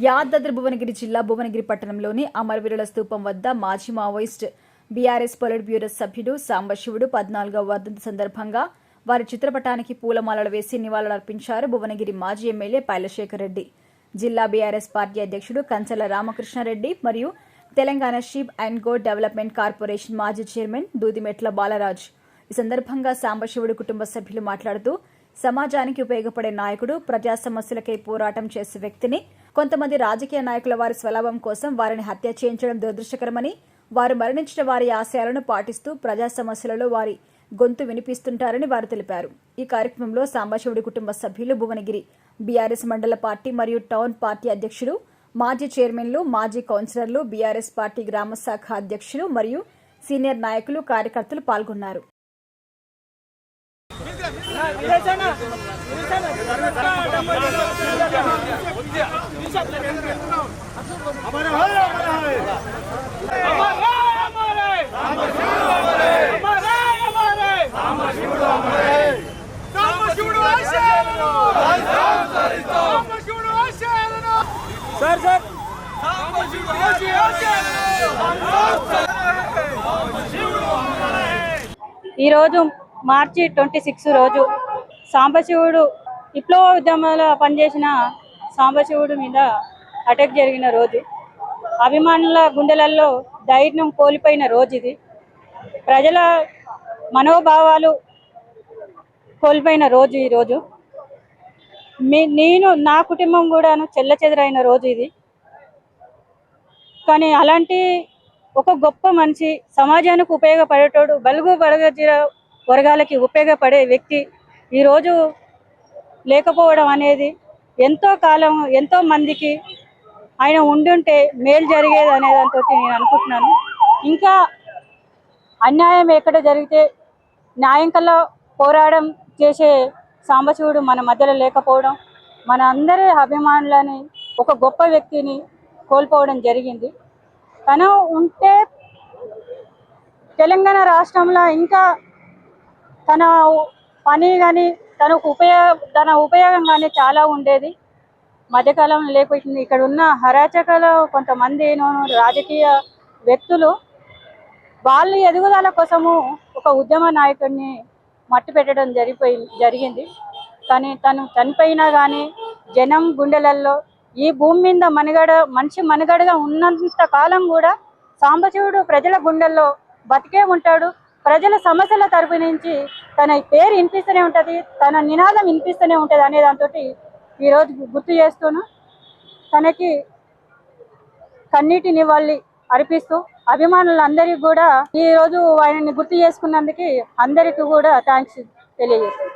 యాదాద్రి భువనగిరి జిల్లా భువనగిరి పట్టణంలోని అమరవీరుల స్తూపం వద్ద మాజీ మావోయిస్ట్ బీఆర్ఎస్ పొలిట్ బ్యూరో సభ్యుడు సాంబశివుడు 14వ వర్ధంతి సందర్భంగా వారి చిత్రపటానికి పూలమాలలు వేసి నివాళులర్పించారు భువనగిరి మాజీ ఎమ్మెల్యే పైలశేఖర్ రెడ్డి, జిల్లా బీఆర్ఎస్ పార్టీ అధ్యక్షుడు కంచల రామకృష్ణారెడ్డి మరియు Telangana sheep and goat development corporation మాజీ చైర్మన్ దూదిమెట్ల బాలరాజ్. ఈ సందర్భంగా సాంబశివుడు కుటుంబ సభ్యులు మాట్లాడుతూ, సమాజానికి ఉపయోగపడే నాయకుడు, ప్రజా సమస్యలకై పోరాటం చేసే వ్యక్తిని కొంతమంది రాజకీయ నాయకుల వారి స్వలాభం కోసం వారిని హత్య చేయించడం దురదృష్టకరమని, వారు మరణించిన వారి ఆశయాలను పాటిస్తూ ప్రజా సమస్యలలో వారి గొంతు వినిపిస్తుంటారని వారు తెలిపారు. ఈ కార్యక్రమంలో సాంబశివుడి కుటుంబ సభ్యులు, భువనగిరి బీఆర్ఎస్ మండల పార్టీ మరియు టౌన్ పార్టీ అధ్యక్షులు, మాజీ చైర్మన్లు, మాజీ కౌన్సిలర్లు, బీఆర్ఎస్ పార్టీ గ్రామ శాఖ అధ్యక్షులు మరియు సీనియర్ నాయకులు, కార్యకర్తలు పాల్గొన్నారు. ఈరోజు మార్చి 26 రోజు సాంబశివుడు విప్లవ ఉద్యమంలో పనిచేసిన సాంబశివుడు మీద అటాక్ జరిగిన రోజు, అభిమానుల గుండెలలో ధైర్యం కోల్పోయిన రోజు ఇది. ప్రజల మనోభావాలు కోల్పోయిన రోజు ఈరోజు. నేను నా కుటుంబం కూడాను చెల్లచెదరైన రోజు ఇది. కానీ అలాంటి ఒక గొప్ప మనిషి, సమాజానికి ఉపయోగపడేటోడు, బలుగు బలగ వర్గాలకి ఉపయోగపడే వ్యక్తి ఈరోజు లేకపోవడం అనేది ఎంతో కాలం, ఎంతో మందికి ఆయన ఉండుంటే మేలు జరిగేది అనే దాంతో నేను అనుకుంటున్నాను. ఇంకా అన్యాయం ఎక్కడ జరిగితే న్యాయం కల్లా పోరాటం చేసే సాంబశివుడు మన మధ్యలో లేకపోవడం, మన అందరి అభిమానులని, ఒక గొప్ప వ్యక్తిని కోల్పోవడం జరిగింది. తను ఉంటే తెలంగాణ రాష్ట్రంలో ఇంకా తన పని కానీ తన ఉపయోగం కానీ చాలా ఉండేది. మధ్యకాలంలో లేకపోయింది. ఇక్కడ ఉన్న హరాచకలో కొంతమంది రాజకీయ వ్యక్తులు వాళ్ళ ఎదుగుదల కోసము ఒక ఉద్యమ నాయకుడిని మట్టి పెట్టడం జరిగింది. కానీ తను చనిపోయినా కానీ జనం గుండెలలో, ఈ భూమి మీద మనిషి మనుగడగా ఉన్నంత కాలం కూడా సాంబశివుడు ప్రజల గుండెల్లో బతికే ఉంటాడు. ప్రజల సమస్యల తరపు నుంచి తన పేరు వినిపిస్తూనే ఉంటుంది, తన నినాదం వినిపిస్తూనే ఉంటుంది అనే దాంతో ఈరోజు గుర్తు చేస్తూను తనకి కన్నీటి నివాళి అర్పిస్తూ అభిమానులందరికీ కూడా ఈరోజు ఆయనని గుర్తు చేసుకున్నందుకు అందరికీ కూడా థ్యాంక్స్ తెలియజేస్తాను.